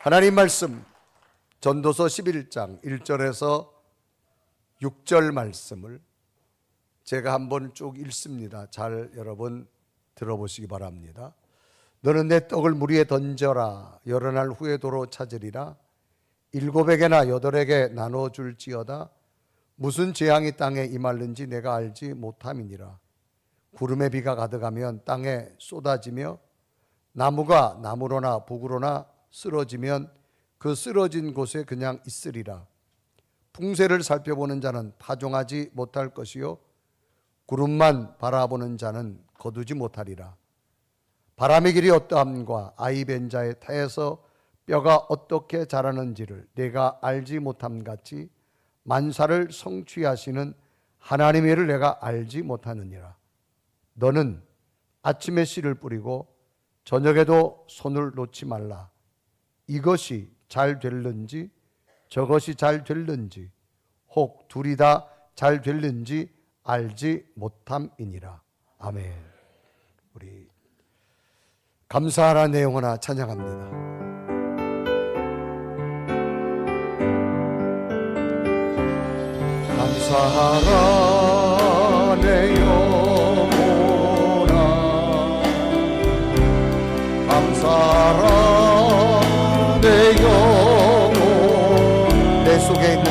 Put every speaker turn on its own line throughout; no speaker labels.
하나님 말씀 전도서 11장 1절에서 6절 말씀을 제가 한번 쭉 읽습니다. 잘 여러분 들어보시기 바랍니다. 너는 내 떡을 물 위에 던져라. 여러 날 후에 도로 찾으리라. 7에게나 8에게 나눠줄지어다. 무슨 재앙이 땅에 임할는지 내가 알지 못함이니라. 구름에 비가 가득하면 땅에 쏟아지며 나무가 나무로나 북으로나 쓰러지면 그 쓰러진 곳에 그냥 있으리라. 풍세를 살펴보는 자는 파종하지 못할 것이요 구름만 바라보는 자는 거두지 못하리라. 바람의 길이 어떠함과 아이 벤 자의 태에서 뼈가 어떻게 자라는지를 내가 알지 못함 같이 만사를 성취하시는 하나님의 일을 내가 알지 못하느니라. 너는 아침에 씨를 뿌리고 저녁에도 손을 놓지 말라. 이것이 잘 될는지 저것이 잘 될는지 혹 둘이 다 잘 될는지 알지 못함이니라. 아멘. 우리 감사하라 내용 하나 찬양합니다. 감사하라 내 영혼아, 감사하라 내 영혼, 내 속에 있는 것,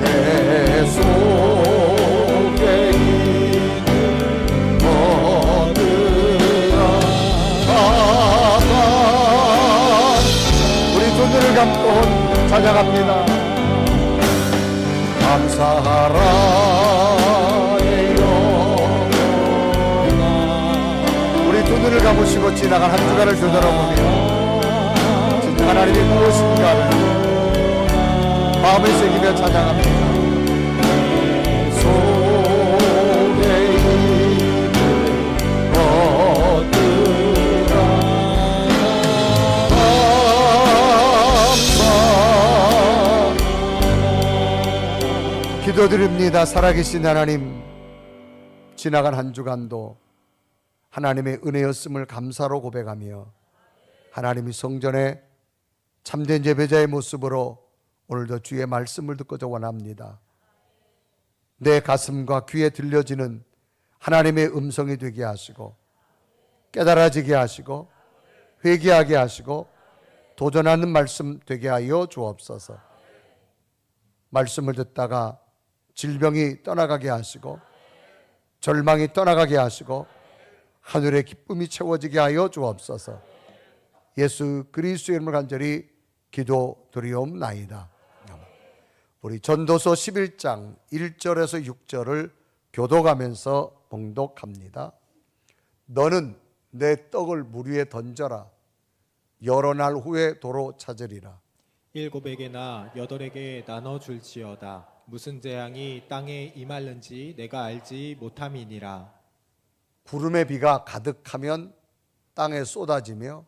내 속에 있는 것들아, 우리 두 눈을 감고 찬양합니다. 감사하라 내 영혼아. 우리 두 눈을 감으시고 지나간 한 주간을 되돌아보며 진짜 하나님이 무엇인가를 마음에 새기며 찬양합니다. 속에 있는 것들아 기도드립니다. 살아계신 하나님, 지나간 한 주간도 하나님의 은혜였음을 감사로 고백하며 하나님이 성전에 참된 예배자의 모습으로 오늘도 주의 말씀을 듣고자 원합니다. 내 가슴과 귀에 들려지는 하나님의 음성이 되게 하시고 깨달아지게 하시고 회개하게 하시고 도전하는 말씀 되게 하여 주옵소서. 말씀을 듣다가 질병이 떠나가게 하시고 절망이 떠나가게 하시고 하늘의 기쁨이 채워지게 하여 주옵소서. 예수 그리스도의 이름으로 간절히 기도드리옵나이다. 우리 전도서 11장 1절에서 6절을 교독하면서 봉독합니다. 너는 내 떡을 물 위에 던져라. 여러 날 후에 도로 찾으리라.
7에게나 8에게 나눠줄지어다. 무슨 재앙이 땅에 임할는지 내가 알지 못함이니라.
구름의 비가 가득하면 땅에 쏟아지며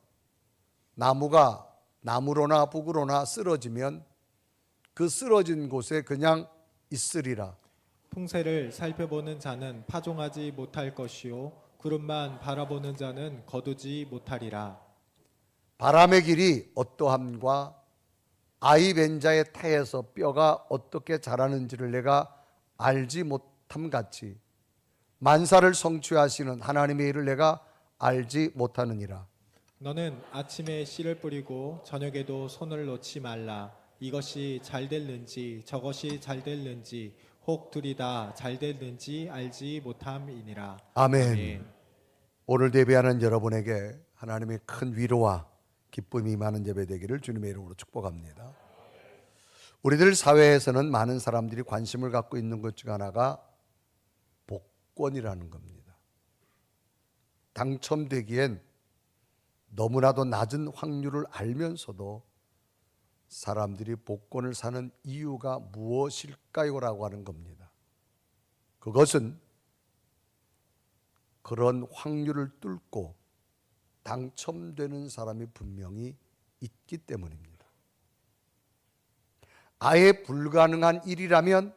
나무가 나무로나 북으로나 쓰러지면 그 쓰러진 곳에 그냥 있으리라.
풍세를 살펴보는 자는 파종하지 못할 것이요 구름만 바라보는 자는 거두지 못하리라.
바람의 길이 어떠함과 아이 벤 자의 태에서 뼈가 어떻게 자라는지를 내가 알지 못함 같이 만사를 성취하시는 하나님의 일을 내가 알지 못하느니라.
너는 아침에 씨를 뿌리고 저녁에도 손을 놓지 말라. 이것이 잘 됐는지 저것이 잘 됐는지 혹 둘이 다 잘 됐는지 알지 못함이니라.
아멘. 오늘 예배하는 여러분에게 하나님의 큰 위로와 기쁨이 많은 예배 되기를 주님의 이름으로 축복합니다. 우리들 사회에서는 많은 사람들이 관심을 갖고 있는 것 중 하나가 복권이라는 겁니다. 당첨되기엔 너무나도 낮은 확률을 알면서도 사람들이 복권을 사는 이유가 무엇일까요? 라고 하는 겁니다. 그것은 그런 확률을 뚫고 당첨되는 사람이 분명히 있기 때문입니다. 아예 불가능한 일이라면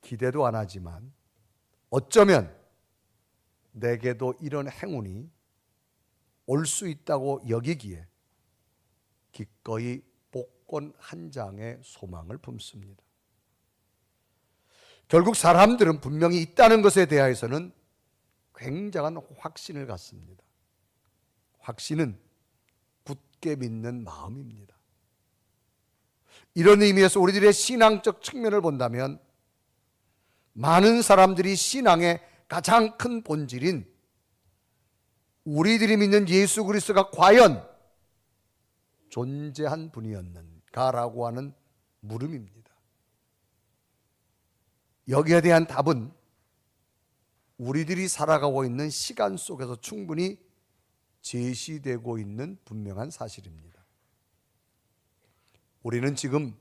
기대도 안 하지만 어쩌면 내게도 이런 행운이 올 수 있다고 여기기에 기꺼이 복권 한 장의 소망을 품습니다. 결국 사람들은 분명히 있다는 것에 대하여서는 굉장한 확신을 갖습니다. 확신은 굳게 믿는 마음입니다. 이런 의미에서 우리들의 신앙적 측면을 본다면 많은 사람들이 신앙의 가장 큰 본질인 우리들이 믿는 예수 그리스도가 과연 존재한 분이었는가라고 하는 물음입니다. 여기에 대한 답은 우리들이 살아가고 있는 시간 속에서 충분히 제시되고 있는 분명한 사실입니다. 우리는 지금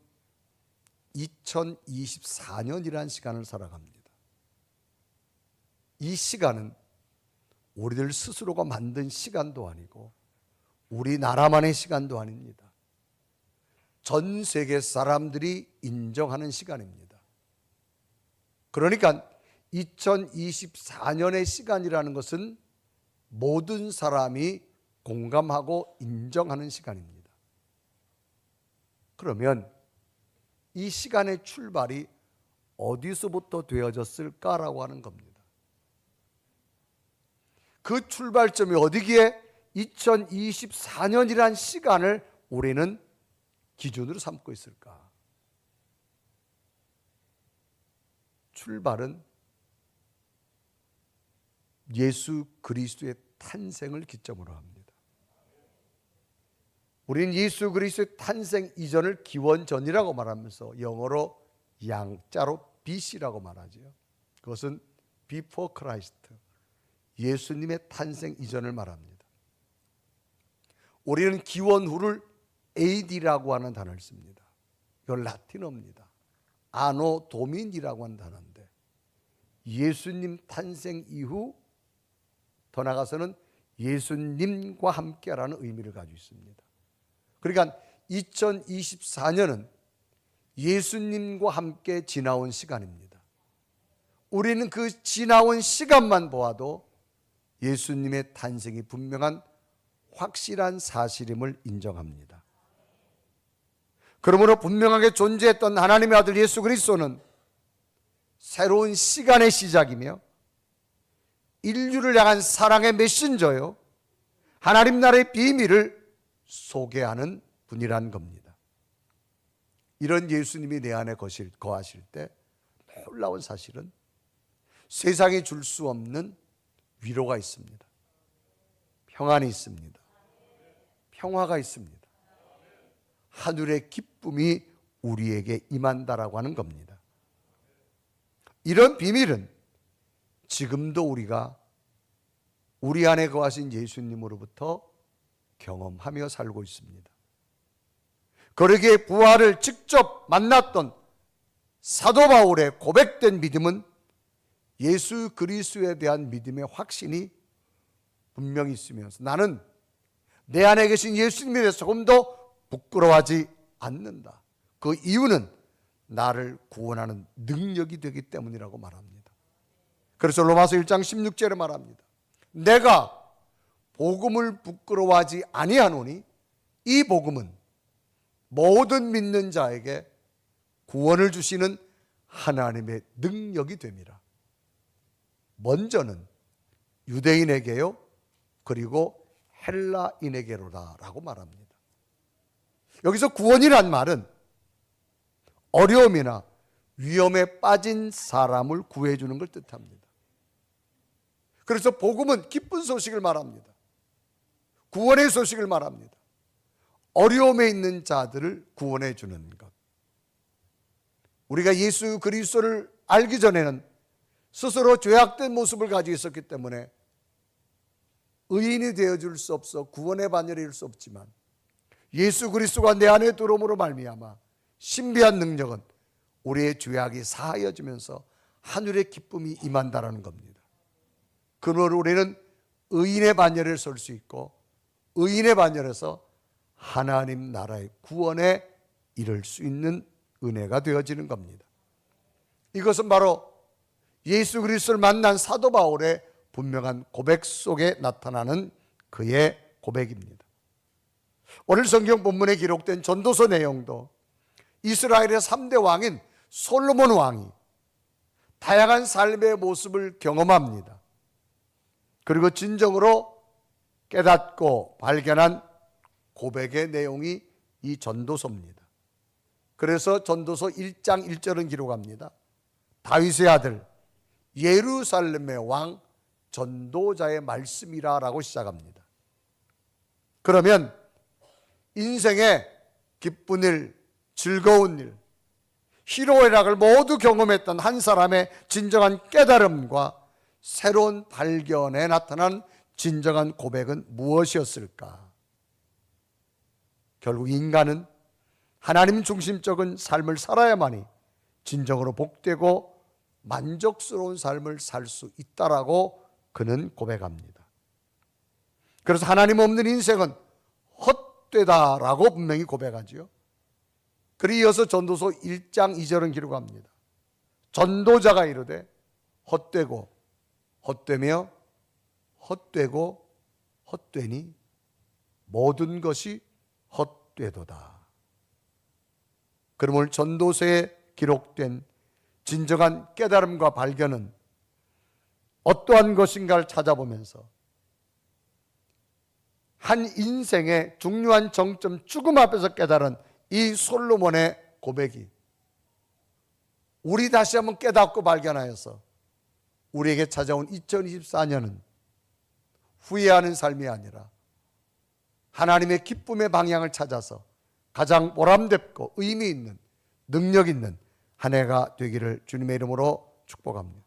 2024년이라는 시간을 살아갑니다. 이 시간은 우리들 스스로가 만든 시간도 아니고 우리나라만의 시간도 아닙니다. 전 세계 사람들이 인정하는 시간입니다. 그러니까 2024년의 시간이라는 것은 모든 사람이 공감하고 인정하는 시간입니다. 그러면 이 시간의 출발이 어디서부터 되어졌을까라고 하는 겁니다. 그 출발점이 어디기에 2024년이라는 시간을 우리는 기준으로 삼고 있을까? 출발은 예수 그리스도의 탄생을 기점으로 합니다. 우리는 예수 그리스도의 탄생 이전을 기원전이라고 말하면서 영어로 양자로 BC라고 말하죠. 그것은 Before Christ, 예수님의 탄생 이전을 말합니다. 우리는 기원 후를 AD라고 하는 단어를 씁니다. 이건 라틴어입니다. 아노 도미니라고 하는 단어인데 예수님 탄생 이후 더 나아가서는 예수님과 함께라는 의미를 가지고 있습니다. 그러니까 2024년은 예수님과 함께 지나온 시간입니다. 우리는 그 지나온 시간만 보아도 예수님의 탄생이 분명한 확실한 사실임을 인정합니다. 그러므로 분명하게 존재했던 하나님의 아들 예수 그리스도는 새로운 시간의 시작이며 인류를 향한 사랑의 메신저요, 하나님 나라의 비밀을 소개하는 분이란 겁니다. 이런 예수님이 내 안에 거하실 때 놀라운 사실은 세상이 줄 수 없는 위로가 있습니다. 평안이 있습니다. 평화가 있습니다. 하늘의 기쁨이 우리에게 임한다라고 하는 겁니다. 이런 비밀은 지금도 우리가 우리 안에 거하신 예수님으로부터 경험하며 살고 있습니다. 그러기에 부활을 직접 만났던 사도 바울의 고백된 믿음은 예수 그리스도에 대한 믿음의 확신이 분명히 있으면서 나는 내 안에 계신 예수님에 대해서 조금 더 부끄러워하지 않는다. 그 이유는 나를 구원하는 능력이 되기 때문이라고 말합니다. 그래서 로마서 1장 16절에 말합니다. 내가 복음을 부끄러워하지 아니하노니 이 복음은 모든 믿는 자에게 구원을 주시는 하나님의 능력이 됨이라. 먼저는 유대인에게요, 그리고 헬라인에게로다 라고 말합니다. 여기서 구원이란 말은 어려움이나 위험에 빠진 사람을 구해주는 걸 뜻합니다. 그래서 복음은 기쁜 소식을 말합니다. 구원의 소식을 말합니다. 어려움에 있는 자들을 구원해 주는 것. 우리가 예수 그리스도를 알기 전에는 스스로 죄악된 모습을 가지고 있었기 때문에 의인이 되어줄 수 없어 구원의 반열에 이를 수 없지만 예수 그리스도가 내 안에 들어옴으로 말미암아 신비한 능력은 우리의 죄악이 사하여지면서 하늘의 기쁨이 임한다라는 겁니다. 그러므로 우리는 의인의 반열에 설 수 있고 의인의 반열에서 하나님 나라의 구원에 이를 수 있는 은혜가 되어지는 겁니다. 이것은 바로 예수 그리스도를 만난 사도 바울의 분명한 고백 속에 나타나는 그의 고백입니다. 오늘 성경 본문에 기록된 전도서 내용도 이스라엘의 3대 왕인 솔로몬 왕이 다양한 삶의 모습을 경험합니다. 그리고 진정으로 깨닫고 발견한 고백의 내용이 이 전도서입니다. 그래서 전도서 1장 1절은 기록합니다. 다윗의 아들 예루살렘의 왕 전도자의 말씀이라 라고 시작합니다. 그러면 인생의 기쁜 일, 즐거운 일, 희로애락을 모두 경험했던 한 사람의 진정한 깨달음과 새로운 발견에 나타난 진정한 고백은 무엇이었을까? 결국 인간은 하나님 중심적인 삶을 살아야만이 진정으로 복되고 만족스러운 삶을 살 수 있다라고 그는 고백합니다. 그래서 하나님 없는 인생은 헛되다라고 분명히 고백하지요. 그리 이어서 전도서 1장 2절은 기록합니다. 전도자가 이르되 헛되고 헛되며 헛되고 헛되니 모든 것이 헛되도다. 그럼 오늘 전도서에 기록된 진정한 깨달음과 발견은 어떠한 것인가를 찾아보면서 한 인생의 중요한 정점 죽음 앞에서 깨달은 이 솔로몬의 고백이 우리 다시 한번 깨닫고 발견하여서 우리에게 찾아온 2024년은 후회하는 삶이 아니라 하나님의 기쁨의 방향을 찾아서 가장 보람되고 의미 있는 능력 있는 한 해가 되기를 주님의 이름으로 축복합니다.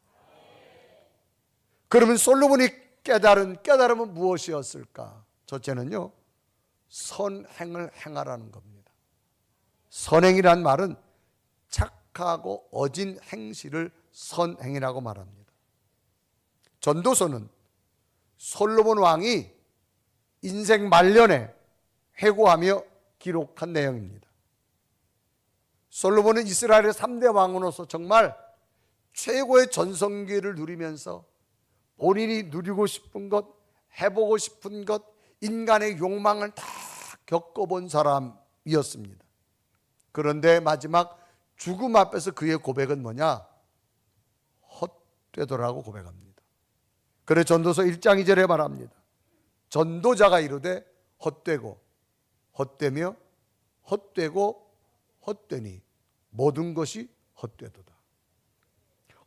그러면 솔로몬이 깨달은 깨달음은 무엇이었을까? 첫째는요, 선행을 행하라는 겁니다. 선행이란 말은 착하고 어진 행실을 선행이라고 말합니다. 전도서는 솔로몬 왕이 인생 말년에 회고하며 기록한 내용입니다. 솔로몬은 이스라엘의 3대 왕으로서 정말 최고의 전성기를 누리면서 본인이 누리고 싶은 것, 해보고 싶은 것, 인간의 욕망을 다 겪어본 사람이었습니다. 그런데 마지막 죽음 앞에서 그의 고백은 뭐냐? 헛되더라고 고백합니다. 그래 전도서 1장 2절에 말합니다. 전도자가 이르되 헛되고 헛되며 헛되고 헛되니 모든 것이 헛되도다.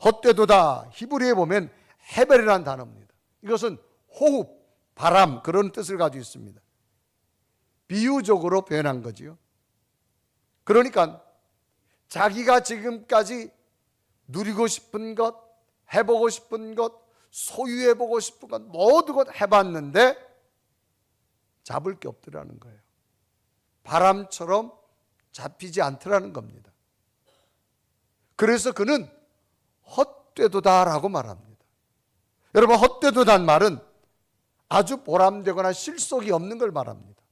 헛되도다 히브리에 보면 헤벨이라는 단어입니다. 이것은 호흡, 바람 그런 뜻을 가지고 있습니다. 비유적으로 표현한 거지요. 그러니까 자기가 지금까지 누리고 싶은 것, 해보고 싶은 것, 소유해보고 싶은 것 모두 것 해봤는데 잡을 게 없더라는 거예요. 바람처럼 잡히지 않더라는 겁니다. 그래서 그는 헛되도다라고 말합니다. 여러분, 헛되도다는 말은 아주 보람되거나 실속이 없는 걸 말합니다.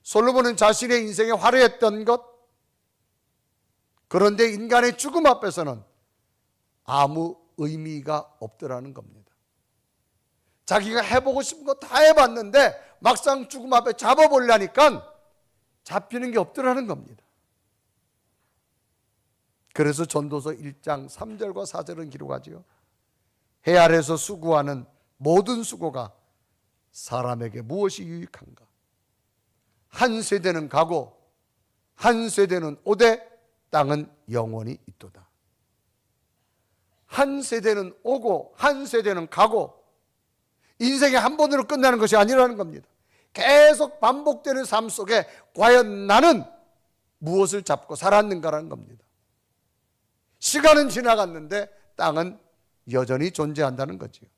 솔로몬은 자신의 인생에 화려했던 것, 그런데 인간의 죽음 앞에서는 아무 의미가 없더라는 겁니다. 자기가 해보고 싶은 거 다 해봤는데 막상 죽음 앞에 잡아보려니까 잡히는 게 없더라는 겁니다. 그래서 전도서 1장 3절과 4절은 기록하지요. 해 아래서 수고하는 모든 수고가 사람에게 무엇이 유익한가? 한 세대는 가고 한 세대는 오되 땅은 영원히 있도다. 한 세대는 오고 한 세대는 가고 인생이 한 번으로 끝나는 것이 아니라는 겁니다. 계속 반복되는 삶 속에 과연 나는 무엇을 잡고 살았는가라는 겁니다. 시간은 지나갔는데 땅은 여전히 존재한다는 거지요.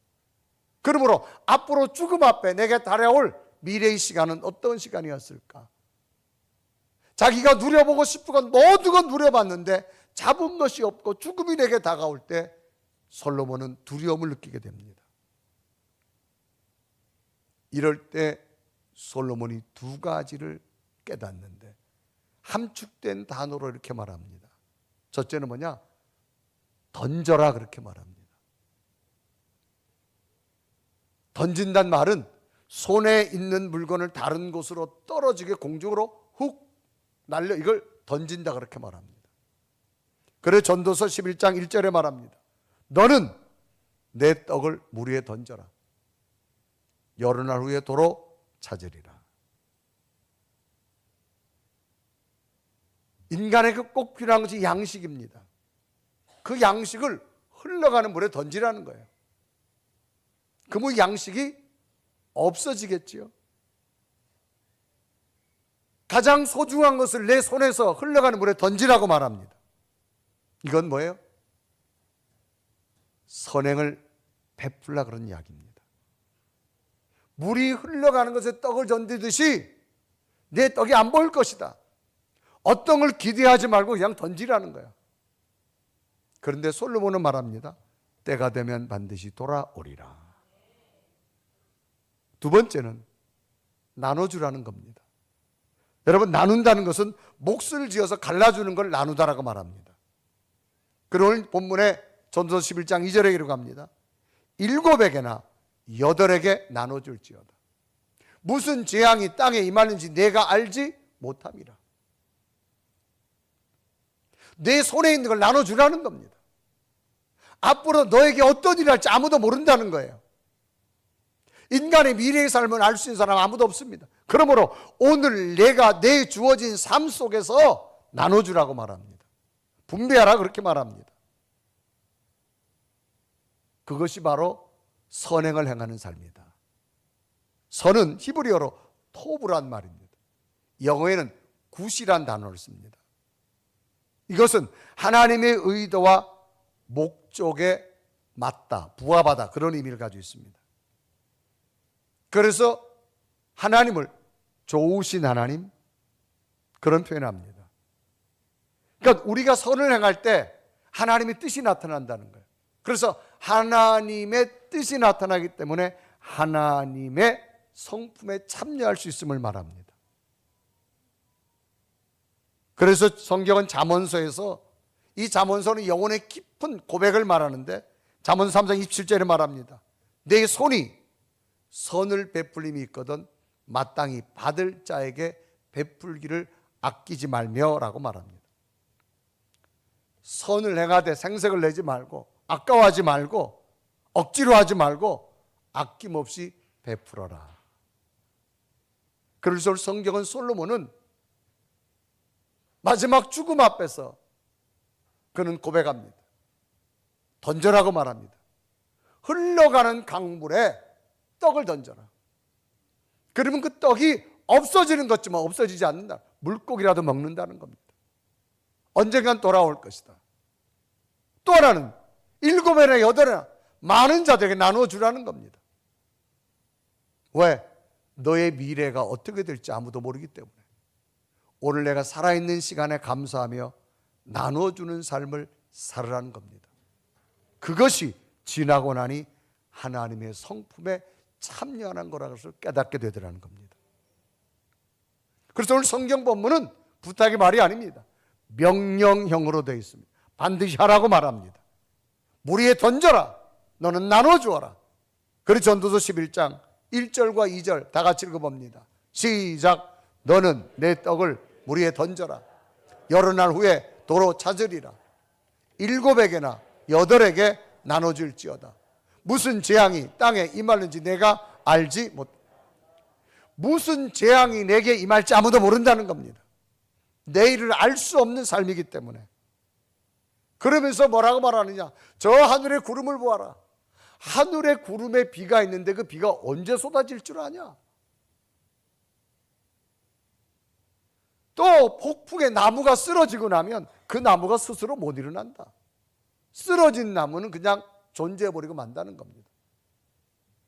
그러므로 앞으로 죽음 앞에 내게 달려올 미래의 시간은 어떤 시간이었을까? 자기가 누려보고 싶은 건 모든 건 누려봤는데 잡은 것이 없고 죽음이 내게 다가올 때 솔로몬은 두려움을 느끼게 됩니다. 이럴 때 솔로몬이 두 가지를 깨닫는데 함축된 단어로 이렇게 말합니다. 첫째는 뭐냐? 던져라 그렇게 말합니다. 던진다는 말은 손에 있는 물건을 다른 곳으로 떨어지게 공중으로 훅 날려 이걸 던진다 그렇게 말합니다. 그래서 전도서 11장 1절에 말합니다. 너는 내 떡을 물 위에 던져라. 여러 날 후에 도로 찾으리라. 인간에게 꼭 필요한 것이 양식입니다. 그 양식을 흘러가는 물에 던지라는 거예요. 그러면 양식이 없어지겠지요. 가장 소중한 것을 내 손에서 흘러가는 물에 던지라고 말합니다. 이건 뭐예요? 선행을 베풀라 그런 이야기입니다. 물이 흘러가는 것에 떡을 던지듯이 내 떡이 안 보일 것이다. 어떤 걸 기대하지 말고 그냥 던지라는 거야. 그런데 솔로몬은 말합니다. 때가 되면 반드시 돌아오리라. 두 번째는 나눠주라는 겁니다. 여러분, 나눈다는 것은 몫을 지어서 갈라주는 걸 나누다라고 말합니다. 그리고 오늘 본문에 전도서 11장 2절에 기록합니다. 7에게나 8에게 나눠줄지어다. 무슨 재앙이 땅에 임하는지 내가 알지 못함이라. 내 손에 있는 걸 나눠주라는 겁니다. 앞으로 너에게 어떤 일을 할지 아무도 모른다는 거예요. 인간의 미래의 삶을 알 수 있는 사람 아무도 없습니다. 그러므로 오늘 내가 내 주어진 삶 속에서 나눠주라고 말합니다. 분배하라 그렇게 말합니다. 그것이 바로 선행을 행하는 삶이다. 선은 히브리어로 토브란 말입니다. 영어에는 굿이란 단어를 씁니다. 이것은 하나님의 의도와 목적에 맞다, 부합하다 그런 의미를 가지고 있습니다. 그래서 하나님을 좋으신 하나님 그런 표현을 합니다. 그러니까 우리가 선을 행할 때 하나님의 뜻이 나타난다는 거예요. 그래서 하나님의 뜻이 나타나기 때문에 하나님의 성품에 참여할 수 있음을 말합니다. 그래서 성경은 잠언서에서 이 잠언서는 영혼의 깊은 고백을 말하는데 잠언서 3장 27절에 말합니다. 내 손이 선을 베풀림이 있거든 마땅히 받을 자에게 베풀기를 아끼지 말며 라고 말합니다. 선을 행하되 생색을 내지 말고 아까워하지 말고 억지로 하지 말고 아낌없이 베풀어라. 그래서 성경은 솔로몬은 마지막 죽음 앞에서 그는 고백합니다. 던져라고 말합니다. 흘러가는 강물에 떡을 던져라. 그러면 그 떡이 없어지는 것지만 없어지지 않는다. 물고기라도 먹는다는 겁니다. 언젠간 돌아올 것이다. 또 하나는 7에나 8에나 많은 자들에게 나눠주라는 겁니다. 왜? 너의 미래가 어떻게 될지 아무도 모르기 때문에 오늘 내가 살아있는 시간에 감사하며 나눠주는 삶을 살으라는 겁니다. 그것이 지나고 나니 하나님의 성품에 참여하는 거라는 것을 깨닫게 되더라는 겁니다. 그래서 오늘 성경 본문은 부탁의 말이 아닙니다. 명령형으로 되어 있습니다. 반드시 하라고 말합니다. 물 위에 던져라. 너는 나눠주어라. 그리고 전도서 11장 1절과 2절 다 같이 읽어봅니다. 시작. 너는 내 떡을 물 위에 던져라. 여러 날 후에 도로 찾으리라. 7에게나 8에게 나눠줄지어다. 무슨 재앙이 땅에 임하는지 내가 알지 못. 무슨 재앙이 내게 임할지 아무도 모른다는 겁니다. 내일을 알 수 없는 삶이기 때문에. 그러면서 뭐라고 말하느냐? 저 하늘의 구름을 보아라. 하늘의 구름에 비가 있는데 그 비가 언제 쏟아질 줄 아냐? 또 폭풍에 나무가 쓰러지고 나면 그 나무가 스스로 못 일어난다. 쓰러진 나무는 그냥 존재해버리고 만다는 겁니다.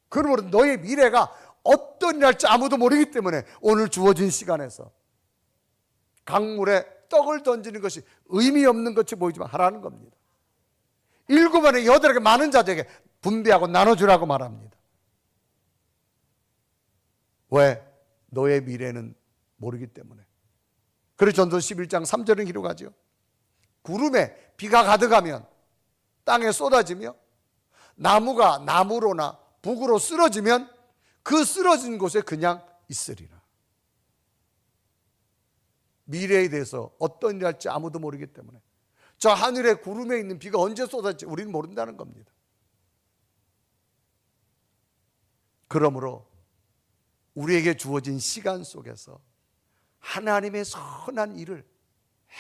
그러므로 너의 미래가 어떤 일 할지 아무도 모르기 때문에 오늘 주어진 시간에서 강물에 떡을 던지는 것이 의미 없는 것이 보이지만 하라는 겁니다. 7번에 8에게 많은 자들에게 분배하고 나눠주라고 말합니다. 왜? 너의 미래는 모르기 때문에. 그래서 전도서 11장 3절은 기록하죠. 구름에 비가 가득하면 땅에 쏟아지며 나무가 나무로나 북으로 쓰러지면 그 쓰러진 곳에 그냥 있으리라. 미래에 대해서 어떤 일이 할지 아무도 모르기 때문에 저 하늘에 구름에 있는 비가 언제 쏟아질지 우리는 모른다는 겁니다. 그러므로 우리에게 주어진 시간 속에서 하나님의 선한 일을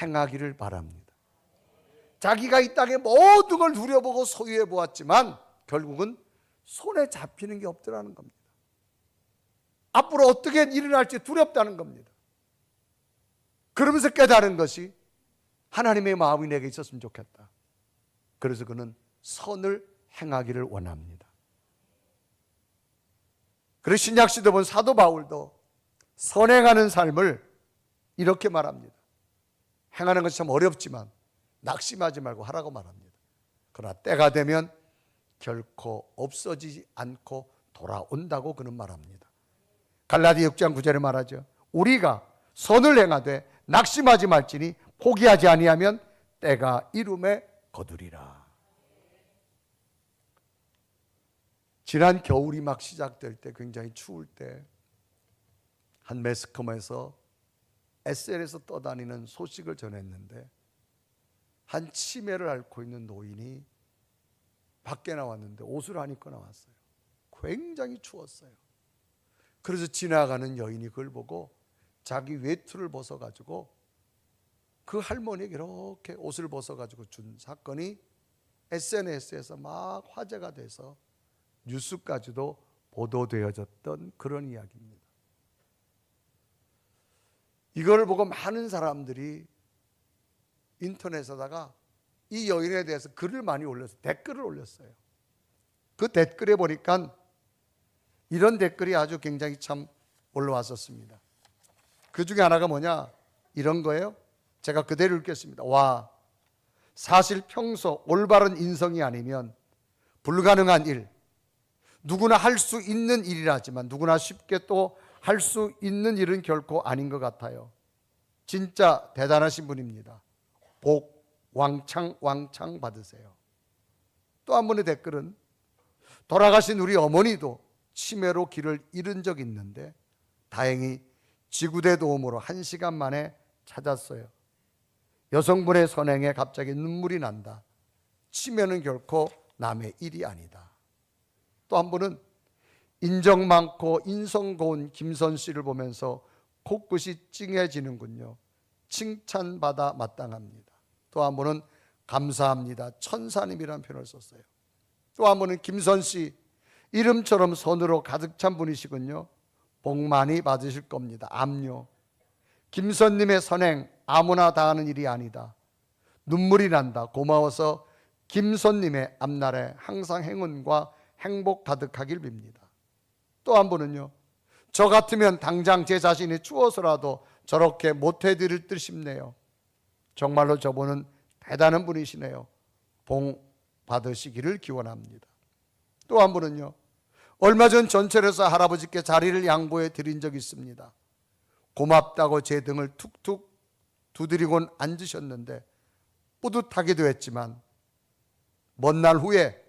행하기를 바랍니다. 자기가 이 땅에 모든 걸 누려보고 소유해 보았지만 결국은 손에 잡히는 게 없더라는 겁니다. 앞으로 어떻게 일어날지 두렵다는 겁니다. 그러면서 깨달은 것이 하나님의 마음이 내게 있었으면 좋겠다. 그래서 그는 선을 행하기를 원합니다. 그래서 신약 시대 본 사도 바울도 선행하는 삶을 이렇게 말합니다. 행하는 것이 참 어렵지만 낙심하지 말고 하라고 말합니다. 그러나 때가 되면 결코 없어지지 않고 돌아온다고 그는 말합니다. 갈라디아 6장 9절에 말하죠. 우리가 선을 행하되 낙심하지 말지니 포기하지 아니하면 때가 이름에 거두리라. 지난 겨울이 막 시작될 때, 굉장히 추울 때 한 매스컴에서 SNS에서 떠다니는 소식을 전했는데 한 치매를 앓고 있는 노인이 밖에 나왔는데 옷을 안 입고 나왔어요. 굉장히 추웠어요. 그래서 지나가는 여인이 그걸 보고 자기 외투를 벗어가지고 그 할머니에게 이렇게 옷을 벗어가지고 준 사건이 SNS에서 막 화제가 돼서 뉴스까지도 보도되어졌던 그런 이야기입니다. 이걸 보고 많은 사람들이 인터넷에다가 이 여인에 대해서 글을 많이 올렸어요. 댓글을 올렸어요. 그 댓글에 보니까 이런 댓글이 아주 굉장히 참 올라왔었습니다. 그 중에 하나가 뭐냐, 이런 거예요. 제가 그대로 읽겠습니다. 와, 사실 평소 올바른 인성이 아니면 불가능한 일, 누구나 할 수 있는 일이라지만 누구나 쉽게 또 할 수 있는 일은 결코 아닌 것 같아요. 진짜 대단하신 분입니다. 복 왕창 받으세요. 또 한 분의 댓글은 돌아가신 우리 어머니도 치매로 길을 잃은 적 있는데 다행히 지구대 도움으로 1시간 만에 찾았어요. 여성분의 선행에 갑자기 눈물이 난다. 치매는 결코 남의 일이 아니다. 또 한 분은 인정 많고 인성 고운 김선 씨를 보면서 코끝이 찡해지는군요. 칭찬받아 마땅합니다. 또 한 분은 감사합니다. 천사님이라는 표현을 썼어요. 또 한 분은 김선 씨 이름처럼 선으로 가득 찬 분이시군요. 복 많이 받으실 겁니다. 암요. 김선님의 선행 아무나 다 하는 일이 아니다. 눈물이 난다. 고마워서 김선님의 앞날에 항상 행운과 행복 가득하길 빕니다. 또 한 분은요. 저 같으면 당장 제 자신이 추워서라도 저렇게 못해드릴 듯 싶네요. 정말로 저분은 대단한 분이시네요. 복 받으시기를 기원합니다. 또 한 분은요. 얼마 전 전철에서 할아버지께 자리를 양보해 드린 적이 있습니다. 고맙다고 제 등을 툭툭 두드리곤 앉으셨는데 뿌듯하기도 했지만 먼 날 후에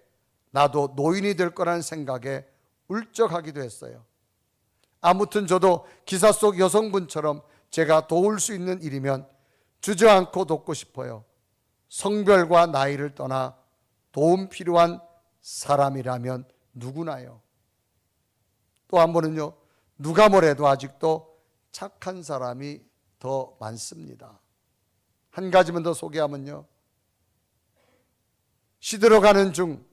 나도 노인이 될 거라는 생각에 울적하기도 했어요. 아무튼 저도 기사 속 여성분처럼 제가 도울 수 있는 일이면 주저앉고 돕고 싶어요. 성별과 나이를 떠나 도움 필요한 사람이라면 누구나요. 또 한 번은요. 누가 뭐래도 아직도 착한 사람이 더 많습니다. 한 가지만 더 소개하면요. 시들어가는 중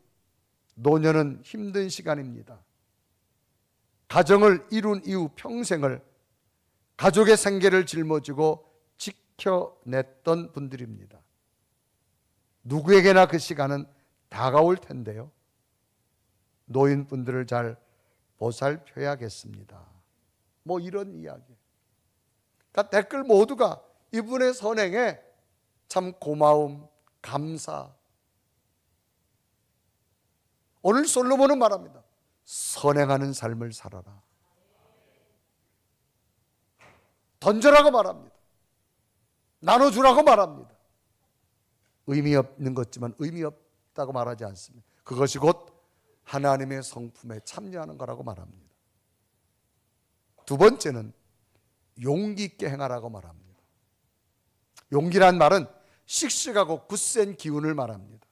노년은 힘든 시간입니다. 가정을 이룬 이후 평생을 가족의 생계를 짊어지고 지켜냈던 분들입니다. 누구에게나 그 시간은 다가올 텐데요. 노인분들을 잘 보살펴야겠습니다. 뭐 이런 이야기. 그러니까 댓글 모두가 이분의 선행에 참 고마움, 감사. 오늘 솔로몬은 말합니다. 선행하는 삶을 살아라. 던져라고 말합니다. 나눠주라고 말합니다. 의미 없는 것지만 의미 없다고 말하지 않습니다. 그것이 곧 하나님의 성품에 참여하는 거라고 말합니다. 두 번째는 용기 있게 행하라고 말합니다. 용기란 말은 씩씩하고 굳센 기운을 말합니다.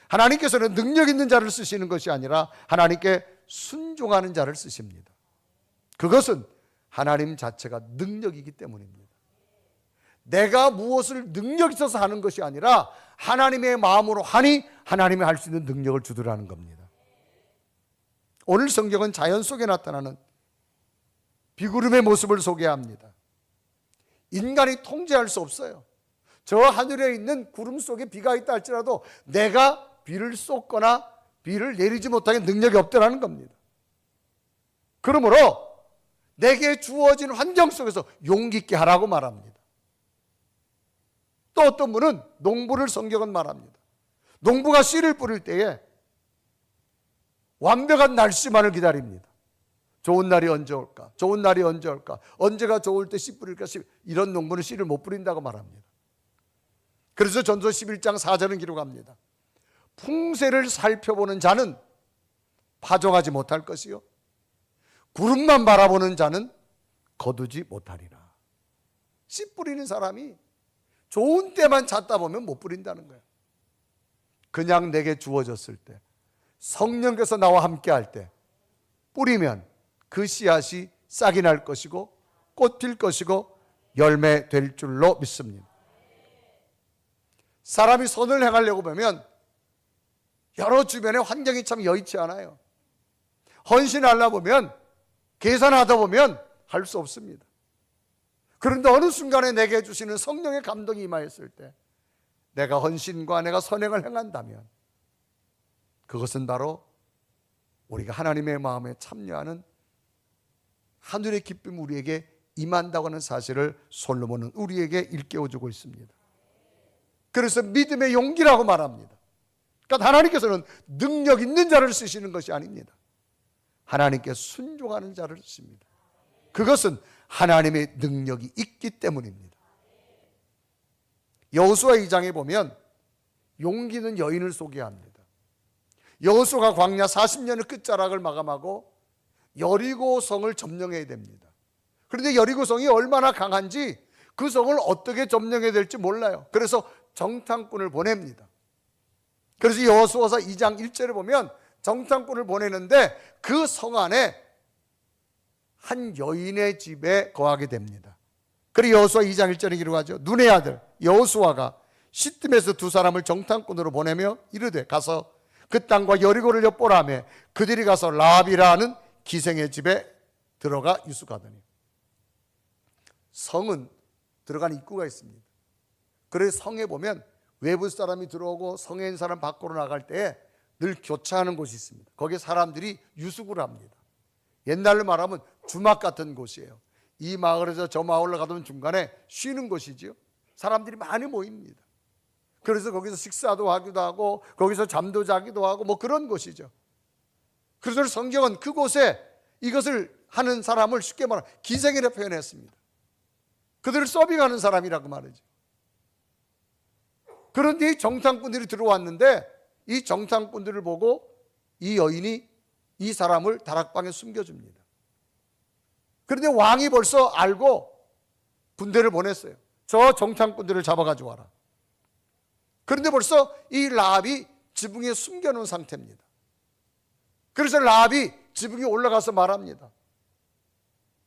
하나님께서는 능력 있는 자를 쓰시는 것이 아니라 하나님께 순종하는 자를 쓰십니다. 그것은 하나님 자체가 능력이기 때문입니다. 내가 무엇을 능력 있어서 하는 것이 아니라 하나님의 마음으로 하니 하나님이 할 수 있는 능력을 주더라는 겁니다. 오늘 성경은 자연 속에 나타나는 비구름의 모습을 소개합니다. 인간이 통제할 수 없어요. 저 하늘에 있는 구름 속에 비가 있다 할지라도 내가 비를 쏟거나 비를 내리지 못하게 능력이 없다는 겁니다. 그러므로 내게 주어진 환경 속에서 용기 있게 하라고 말합니다. 또 어떤 분은 농부를 성경은 말합니다. 농부가 씨를 뿌릴 때에 완벽한 날씨만을 기다립니다. 좋은 날이 언제 올까? 좋은 날이 언제 올까? 언제가 좋을 때 씨 뿌릴까? 이런 농부는 씨를 못 뿌린다고 말합니다. 그래서 전서 11장 4절은 기록합니다. 풍세를 살펴보는 자는 파종하지 못할 것이요 구름만 바라보는 자는 거두지 못하리라. 씨 뿌리는 사람이 좋은 때만 찾다 보면 못 뿌린다는 거예요. 그냥 내게 주어졌을 때, 성령께서 나와 함께 할 때 뿌리면 그 씨앗이 싹이 날 것이고 꽃 필 것이고 열매 될 줄로 믿습니다. 사람이 선을 행하려고 보면 여러 주변의 환경이 참 여의치 않아요. 헌신하려고 보면, 계산하다 보면 할 수 없습니다. 그런데 어느 순간에 내게 주시는 성령의 감동이 임하였을 때 내가 헌신과 내가 선행을 행한다면 그것은 바로 우리가 하나님의 마음에 참여하는 하늘의 기쁨이 우리에게 임한다고 하는 사실을 솔로몬은 우리에게 일깨워주고 있습니다. 그래서 믿음의 용기라고 말합니다. 그러니까 하나님께서는 능력 있는 자를 쓰시는 것이 아닙니다. 하나님께 순종하는 자를 쓰십니다. 그것은 하나님의 능력이 있기 때문입니다. 여호수아 2장에 보면 용기 있는 여인을 소개합니다. 여호수아가 광야 40년의 끝자락을 마감하고 여리고 성을 점령해야 됩니다. 그런데 여리고 성이 얼마나 강한지 그 성을 어떻게 점령해야 될지 몰라요. 그래서 정탐꾼을 보냅니다. 그래서 여호수아서 2장 1절에 보면 정탐꾼을 보내는데 그 성 안에 한 여인의 집에 거하게 됩니다. 그리고 여호수아 2장 1절에 기록하죠. 눈의 아들 여호수아가 시뜸에서 두 사람을 정탐꾼으로 보내며 이르되 가서 그 땅과 여리고를 엿보라며 그들이 가서 라합이라는 기생의 집에 들어가 유숙하더니. 성은 들어가는 입구가 있습니다. 그래서 성에 보면 외부 사람이 들어오고 성에 있는 사람 밖으로 나갈 때 늘 교차하는 곳이 있습니다. 거기에 사람들이 유숙을 합니다. 옛날로 말하면 주막 같은 곳이에요. 이 마을에서 저 마을로 가면 중간에 쉬는 곳이지요. 사람들이 많이 모입니다. 그래서 거기서 식사도 하기도 하고 거기서 잠도 자기도 하고 뭐 그런 곳이죠. 그래서 성경은 그곳에 이것을 하는 사람을 쉽게 말하면 기생이라 표현했습니다. 그들을 서빙하는 사람이라고 말이죠. 그런데 이 정탐꾼들이 들어왔는데 이 정탐꾼들을 보고 이 여인이 이 사람을 다락방에 숨겨줍니다. 그런데 왕이 벌써 알고 군대를 보냈어요. 저 정탐꾼들을 잡아가지고 와라. 그런데 벌써 이 라합이 지붕에 숨겨놓은 상태입니다. 그래서 라합이 지붕에 올라가서 말합니다.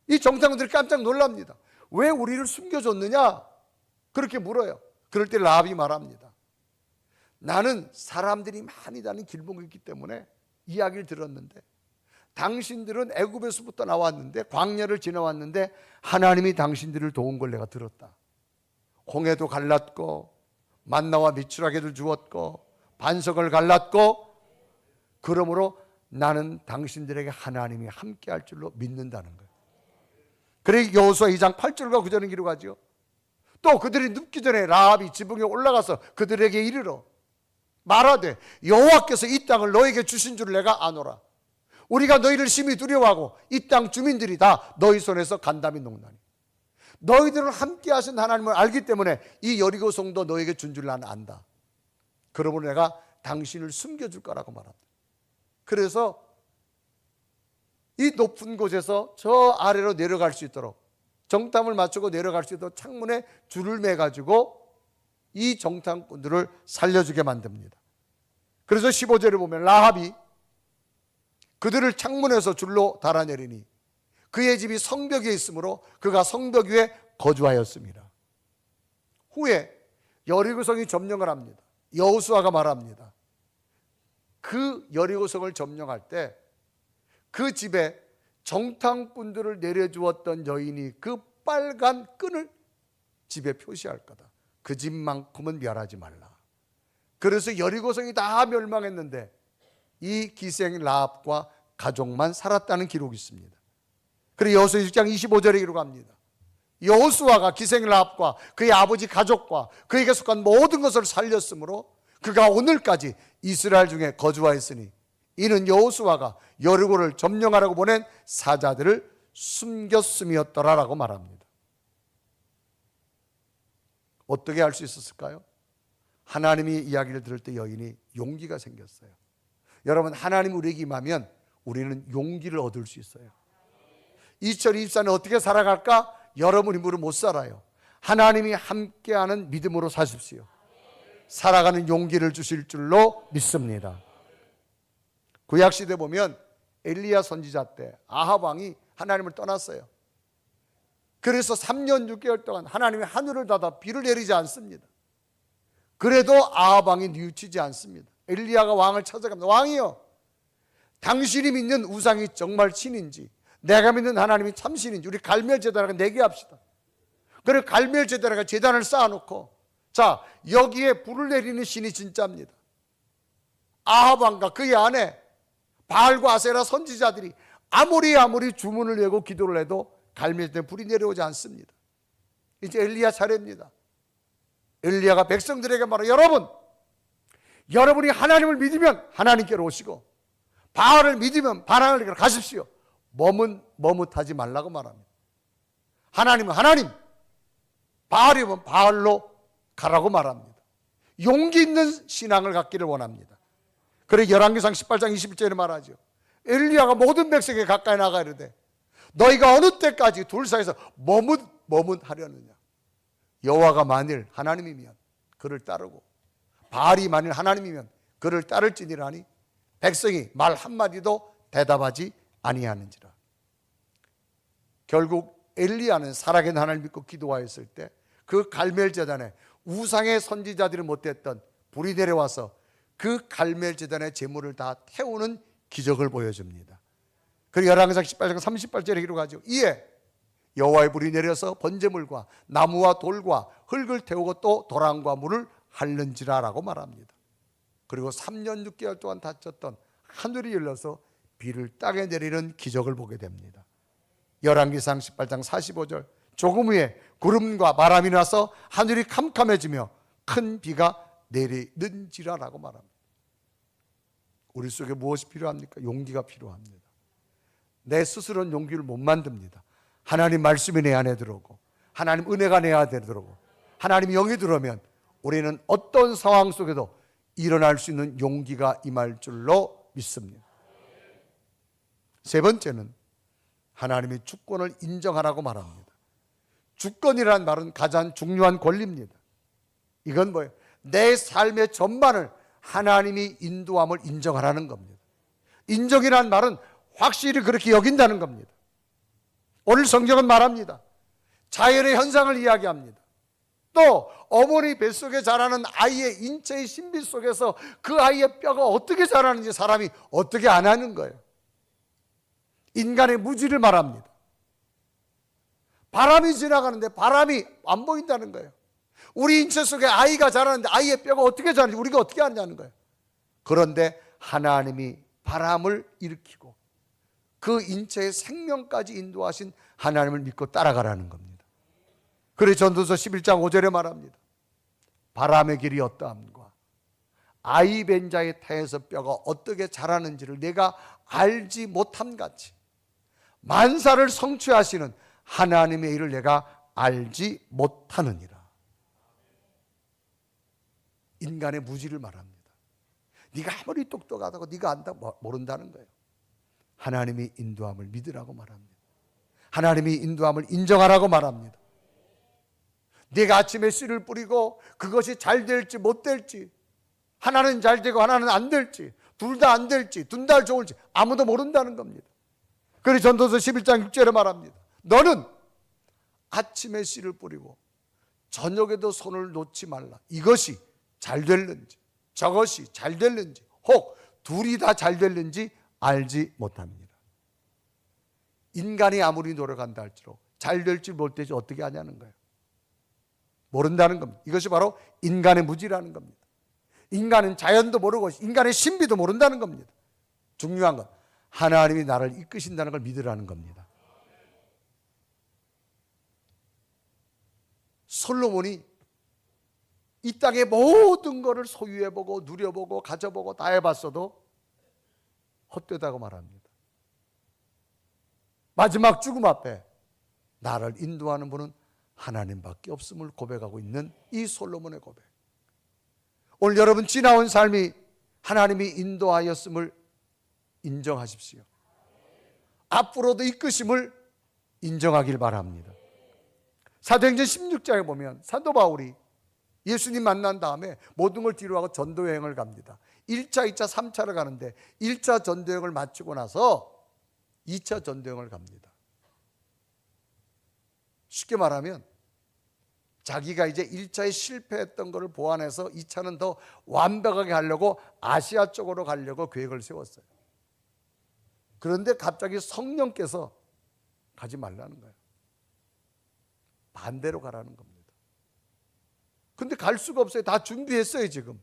이 정탐꾼들이 깜짝 놀랍니다. 왜 우리를 숨겨줬느냐? 그렇게 물어요. 그럴 때 라합이 말합니다. 나는 사람들이 많이 다니는 길목이기 때문에 이야기를 들었는데 당신들은 애굽에서부터 나왔는데 광야를 지나왔는데 하나님이 당신들을 도운 걸 내가 들었다. 홍해도 갈랐고 만나와 미추라기를 주었고 반석을 갈랐고 그러므로 나는 당신들에게 하나님이 함께 할 줄로 믿는다는 거예요. 그래 여호수아 2장 8절과 9절은 기록하죠. 또 그들이 눕기 전에 라합이 지붕에 올라가서 그들에게 이르러 말하되 여호와께서 이 땅을 너에게 주신 줄 내가 아노라. 우리가 너희를 심히 두려워하고 이 땅 주민들이 다 너희 손에서 간담이 녹나니 너희들을 함께 하신 하나님을 알기 때문에 이 여리고 성도 너에게 준 줄 나는 안다. 그러므로 내가 당신을 숨겨줄 거라고 말합니다. 그래서 이 높은 곳에서 저 아래로 내려갈 수 있도록, 정탐을 맞추고 내려갈 수 있도록 창문에 줄을 매가지고 이 정탐꾼들을 살려주게 만듭니다. 그래서 15절에 보면 라합이 그들을 창문에서 줄로 달아내리니 그의 집이 성벽 위에 있으므로 그가 성벽 위에 거주하였습니다. 후에 여리고성이 점령을 합니다. 여호수아가 말합니다. 그 여리고성을 점령할 때 그 집에 정탐꾼들을 내려주었던 여인이 그 빨간 끈을 집에 표시할 거다. 그 집만큼은 멸하지 말라. 그래서 여리고성이 다 멸망했는데 이 기생 라합과 가족만 살았다는 기록이 있습니다. 그리고 여호수아 6장 25절에 기록합니다. 여호수아가 기생 라합과 그의 아버지 가족과 그에게 속한 모든 것을 살렸으므로 그가 오늘까지 이스라엘 중에 거주하였으니 이는 여호수아가 여리고를 점령하라고 보낸 사자들을 숨겼음이었더라라고 말합니다. 어떻게 할 수 있었을까요? 하나님이 이야기를 들을 때 여인이 용기가 생겼어요. 여러분, 하나님 우리에게 임하면 우리는 용기를 얻을 수 있어요. 2024년 어떻게 살아갈까? 여러분 힘으로 못 살아요. 하나님이 함께하는 믿음으로 사십시오. 살아가는 용기를 주실 줄로 믿습니다. 구약시대 보면 엘리야 선지자 때 아합 왕이 하나님을 떠났어요. 그래서 3년 6개월 동안 하나님이 하늘을 닫아 비를 내리지 않습니다. 그래도 아합 왕이 뉘우치지 않습니다. 엘리야가 왕을 찾아갑니다. 왕이여, 당신이 믿는 우상이 정말 신인지 내가 믿는 하나님이 참신인지 우리 갈멜 제단에가 내게 합시다. 그래 갈멜 제단에가 제단을 쌓아놓고 자 여기에 불을 내리는 신이 진짜입니다. 아합 왕과 그의 아내 바알과 아세라 선지자들이 아무리 주문을 외고 기도를 해도 갈멜 제단에 불이 내려오지 않습니다. 이제 엘리야 차례입니다. 엘리야가 백성들에게 말해 여러분이 하나님을 믿으면 하나님께로 오시고 바알을 믿으면 바알에게로 가십시오. 머뭇하지 말라고 말합니다. 하나님은 하나님, 바알이면 바알로 가라고 말합니다. 용기 있는 신앙을 갖기를 원합니다. 그래 열왕기상 18장 21절에 말하죠. 엘리야가 모든 백성에게 가까이 나가 이르되 너희가 어느 때까지 둘 사이에서 머뭇하려느냐. 여호와가 만일 하나님이면 그를 따르고 바알이 만일 하나님이면 그를 따를지니라니 백성이 말 한마디도 대답하지 아니하는지라. 결국 엘리야는 살아계신 하나님을 믿고 기도하였을 때 그 갈멜 제단에 우상의 선지자들이 못했던 불이 내려와서 그 갈멜 제단의 제물을 다 태우는 기적을 보여줍니다. 그리고 열왕기상 18장 38절에 기록하죠. 이에 여호와의 불이 내려서 번제물과 나무와 돌과 흙을 태우고 또 도랑과 물을 핥는지라라고 말합니다. 그리고 3년 6개월 동안 닫혔던 하늘이 열려서 비를 땅에 내리는 기적을 보게 됩니다. 열왕기상 18장 45절 조금 후에 구름과 바람이 나서 하늘이 캄캄해지며 큰 비가 내리는지라라고 말합니다. 우리 속에 무엇이 필요합니까? 용기가 필요합니다. 내 스스로는 용기를 못 만듭니다. 하나님 말씀이 내 안에 들어오고 하나님 은혜가 내 안에 들어오고 하나님 영이 들어오면 우리는 어떤 상황 속에도 일어날 수 있는 용기가 임할 줄로 믿습니다. 세 번째는 하나님이 주권을 인정하라고 말합니다. 주권이라는 말은 가장 중요한 권리입니다. 이건 뭐예요? 내 삶의 전반을 하나님이 인도함을 인정하라는 겁니다. 인정이라는 말은 확실히 그렇게 여긴다는 겁니다. 오늘 성경은 말합니다. 자연의 현상을 이야기합니다. 또 어머니 뱃속에 자라는 아이의 인체의 신비 속에서 그 아이의 뼈가 어떻게 자라는지 사람이 어떻게 안 하는 거예요. 인간의 무지를 말합니다. 바람이 지나가는데 바람이 안 보인다는 거예요. 우리 인체 속에 아이가 자라는데 아이의 뼈가 어떻게 자라는지 우리가 어떻게 아냐는 거예요. 그런데 하나님이 바람을 일으키고 그 인체의 생명까지 인도하신 하나님을 믿고 따라가라는 겁니다. 그래서 전도서 11장 5절에 말합니다. 바람의 길이 어떠함과 아이 벤 자의 태에서 뼈가 어떻게 자라는지를 내가 알지 못함 같이 만사를 성취하시는 하나님의 일을 내가 알지 못하느니라. 인간의 무지를 말합니다. 네가 아무리 똑똑하다고 네가 안다 모른다는 거예요. 하나님이 인도함을 믿으라고 말합니다. 하나님이 인도함을 인정하라고 말합니다. 네가 아침에 씨를 뿌리고 그것이 잘 될지 못 될지, 하나는 잘 되고 하나는 안 될지, 둘 다 안 될지, 둘 다 좋을지 아무도 모른다는 겁니다. 그래서 전도서 11장 6절에 말합니다. 너는 아침에 씨를 뿌리고 저녁에도 손을 놓지 말라. 이것이 잘 될는지 저것이 잘 될는지 혹 둘이 다 잘 될는지 알지 못합니다. 인간이 아무리 노력한다 할지라도 잘 될지 못 될지 어떻게 아냐는 거예요. 모른다는 겁니다. 이것이 바로 인간의 무지라는 겁니다. 인간은 자연도 모르고 인간의 신비도 모른다는 겁니다. 중요한 건 하나님이 나를 이끄신다는 걸 믿으라는 겁니다. 솔로몬이 이 땅의 모든 것을 소유해보고 누려보고 가져보고 다 해봤어도 헛되다고 말합니다. 마지막 죽음 앞에 나를 인도하는 분은 하나님밖에 없음을 고백하고 있는 이 솔로몬의 고백. 오늘 여러분 지나온 삶이 하나님이 인도하였음을 인정하십시오. 앞으로도 이끄심을 인정하길 바랍니다. 사도행전 16장에 보면 사도 바울이 예수님 만난 다음에 모든 걸 뒤로하고 전도여행을 갑니다. 1차, 2차, 3차를 가는데 1차 전도여행을 마치고 나서 2차 전도여행을 갑니다. 쉽게 말하면 자기가 이제 1차에 실패했던 것을 보완해서 2차는 더 완벽하게 하려고 아시아 쪽으로 가려고 계획을 세웠어요. 그런데 갑자기 성령께서 가지 말라는 거예요. 반대로 가라는 겁니다. 근데 갈 수가 없어요. 다 준비했어요 지금.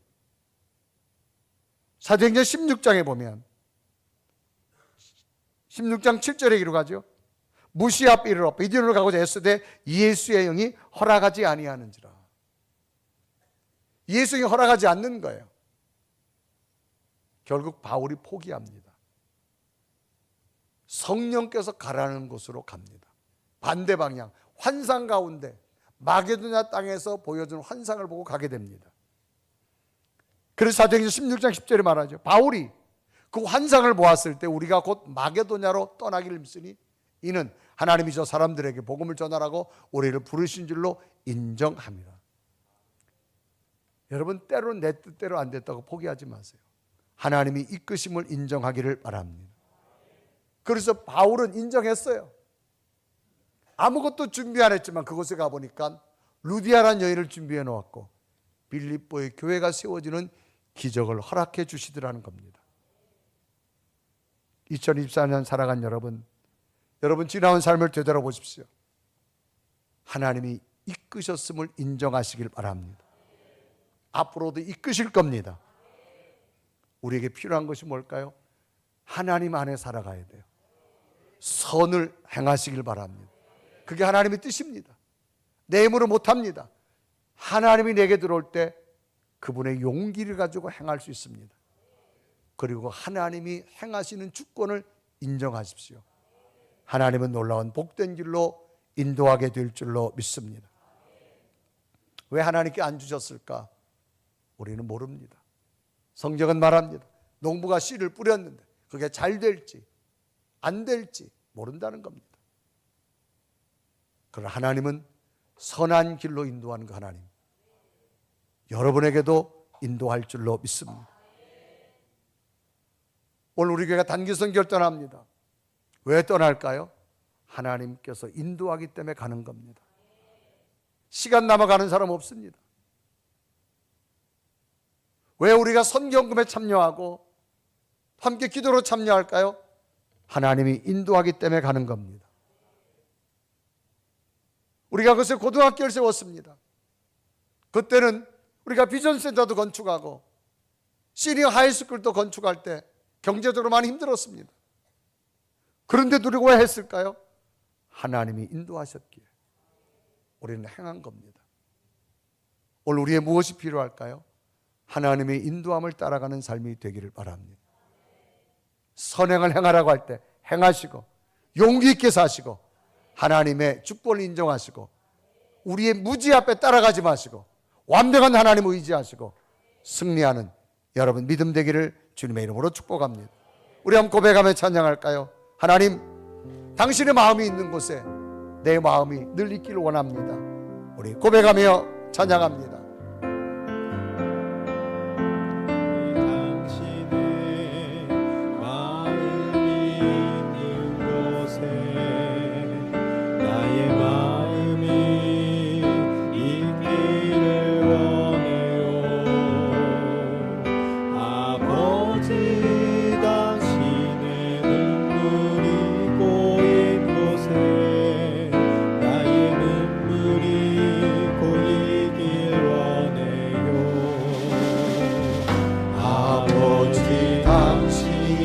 사도행전 16장에 보면 16장 7절에 기록하죠. 무시 앞 이르러 비디온을 가고자 애쓰되 예수의 영이 허락하지 아니하는지라. 예수의 영이 허락하지 않는 거예요. 결국 바울이 포기합니다. 성령께서 가라는 곳으로 갑니다. 반대 방향, 환상 가운데 마게도냐 땅에서 보여준 환상을 보고 가게 됩니다. 그래서 사도행전 16장 10절에 말하죠. 바울이 그 환상을 보았을 때 우리가 곧 마게도냐로 떠나기를 믿으니 이는 하나님이 저 사람들에게 복음을 전하라고 우리를 부르신 줄로 인정합니다. 여러분 때로는 내 뜻대로 안 됐다고 포기하지 마세요. 하나님이 이끄심을 인정하기를 바랍니다. 그래서 바울은 인정했어요. 아무것도 준비 안 했지만 그곳에 가보니까 루디아라는 여인을 준비해 놓았고 빌립보의 교회가 세워지는 기적을 허락해 주시더라는 겁니다. 2024년 살아간 여러분 지나온 삶을 되돌아보십시오. 하나님이 이끄셨음을 인정하시길 바랍니다. 앞으로도 이끄실 겁니다. 우리에게 필요한 것이 뭘까요? 하나님 안에 살아가야 돼요. 선을 행하시길 바랍니다. 그게 하나님의 뜻입니다. 내 힘으로 못합니다. 하나님이 내게 들어올 때 그분의 용기를 가지고 행할 수 있습니다. 그리고 하나님이 행하시는 주권을 인정하십시오. 하나님은 놀라운 복된 길로 인도하게 될 줄로 믿습니다. 왜 하나님께 안 주셨을까? 우리는 모릅니다. 성경은 말합니다. 농부가 씨를 뿌렸는데 그게 잘 될지 안 될지 모른다는 겁니다. 그러나 하나님은 선한 길로 인도하는 그 하나님, 여러분에게도 인도할 줄로 믿습니다. 오늘 우리 교회가 단기 선교를 떠납니다. 왜 떠날까요? 하나님께서 인도하기 때문에 가는 겁니다. 시간 남아가는 사람 없습니다. 왜 우리가 선경금에 참여하고 함께 기도로 참여할까요? 하나님이 인도하기 때문에 가는 겁니다. 우리가 그것에 고등학교를 세웠습니다. 그때는 우리가 비전센터도 건축하고 시니어 하이스쿨도 건축할 때 경제적으로 많이 힘들었습니다. 그런데 우리가 왜 했을까요? 하나님이 인도하셨기에 우리는 행한 겁니다. 오늘 우리의 무엇이 필요할까요? 하나님의 인도함을 따라가는 삶이 되기를 바랍니다. 선행을 행하라고 할 때 행하시고 용기 있게 사시고 하나님의 주권을 인정하시고 우리의 무지 앞에 따라가지 마시고 완벽한 하나님을 의지하시고 승리하는 여러분 믿음 되기를 주님의 이름으로 축복합니다. 우리 한번 고백하며 찬양할까요? 하나님, 당신의 마음이 있는 곳에 내 마음이 늘 있기를 원합니다. 우리 고백하며 찬양합니다.
당신의 마음이 있는 곳에 나의 마음이 있기를 원해요. 아버지, 당신의 눈물이 고인 곳에 나의 눈물이 고이길 원해요.
아버지, 당신이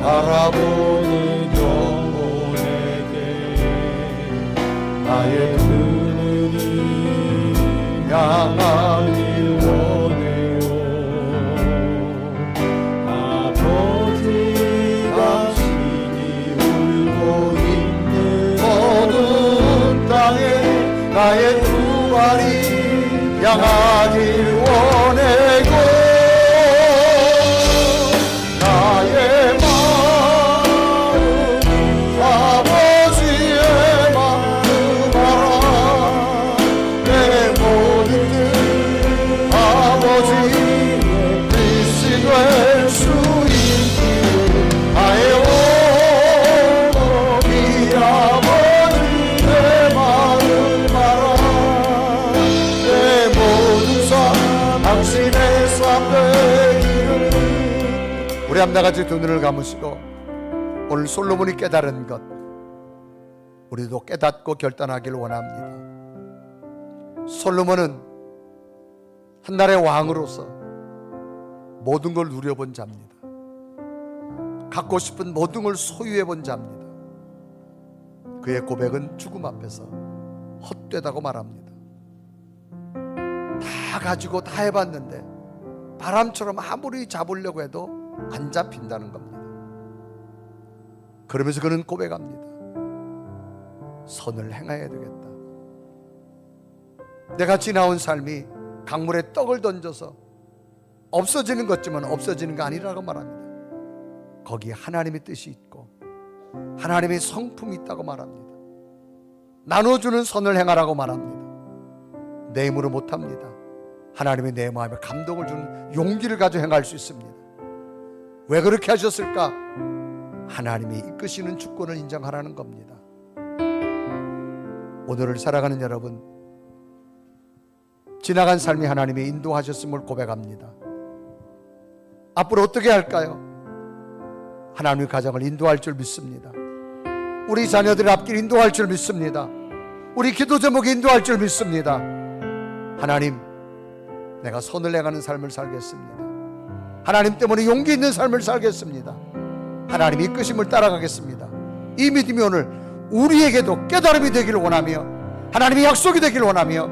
바라보는 영혼에게 나의 두 눈이 향하길 원해요.
아버지, 당신이 울고 있는
모든 땅에 나의 두 발이 향하길 원해요. 나의 마음 아버지의 마음 알아. 내 모든 길 아버지의 빛이 될 수 있기를 나의 오기 아버지 내 마음 알아. 내 모든 삶 당신의 삶 되기를. 우리 함 나같이 두 눈을 감으시고 오늘 솔로몬이 깨달은 것 우리도 깨닫고 결단하기를 원합니다. 솔로몬은 한나라의 왕으로서 모든 걸 누려본 자입니다. 갖고 싶은 모든 걸 소유해본 자입니다. 그의 고백은 죽음 앞에서 헛되다고 말합니다. 다 가지고 다 해봤는데 바람처럼 아무리 잡으려고 해도 안 잡힌다는 겁니다. 그러면서 그는 고백합니다. 선을 행해야 되겠다. 내가 지나온 삶이 강물에 떡을 던져서 없어지는 것지만 없어지는 거 아니라고 말합니다. 거기에 하나님의 뜻이 있고 하나님의 성품이 있다고 말합니다. 나눠주는 선을 행하라고 말합니다. 내 힘으로 못합니다. 하나님이 내 마음에 감동을 주는 용기를 가져 행할 수 있습니다. 왜 그렇게 하셨을까? 하나님이 이끄시는 주권을 인정하라는 겁니다. 오늘을 살아가는 여러분, 지나간 삶이 하나님이 인도하셨음을 고백합니다. 앞으로 어떻게 할까요? 하나님의 가정을 인도할 줄 믿습니다. 우리 자녀들의 앞길 인도할 줄 믿습니다. 우리 기도 제목이 인도할 줄 믿습니다. 하나님, 내가 선을 행하는 삶을 살겠습니다. 하나님 때문에 용기 있는 삶을 살겠습니다. 하나님 이끄심을 따라가겠습니다. 이 믿음이 오늘 우리에게도 깨달음이 되기를 원하며 하나님의 약속이 되기를 원하며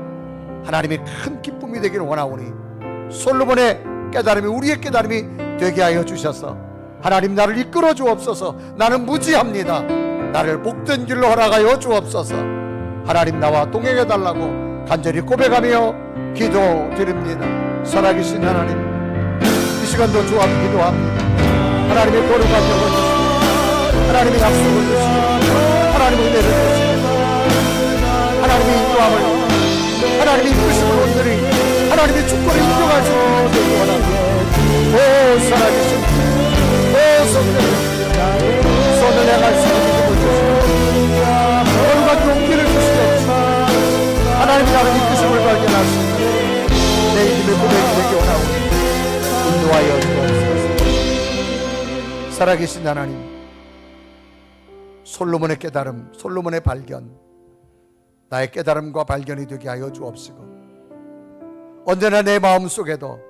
하나님의 큰 기쁨이 되기를 원하오니 솔로몬의 깨달음이 우리의 깨달음이 되게 하여 주셔서 하나님 나를 이끌어 주옵소서. 나는 무지합니다. 나를 복된 길로 허락하여 주옵소서. 하나님 나와 동행해 달라고 간절히 고백하며 기도드립니다. 살아계신 하나님, 이 시간도 주와 기도합니다. 하나님의 도를 가지고 주시고 하나님의 약속을 주시고 하나님의 은혜를 주시고 하나님의 인도함을 하나님의 이끄심을 온전히 하나님의 주권을 인정할 수 있는 되기 원합니다. 오 살아계신 오 성령 손을 향할 수 있는 믿음을 주시고 온갖 용기를 주시옵소서. 하나님이 나를 이끄심을 발견할 수 있는 내 믿음의 고백이 되기 원하오니 인도하여 주옵소서. 살아계신 하나님, 솔로몬의 깨달음, 솔로몬의 발견, 나의 깨달음과 발견이 되게 하여 주옵시고 언제나 내 마음속에도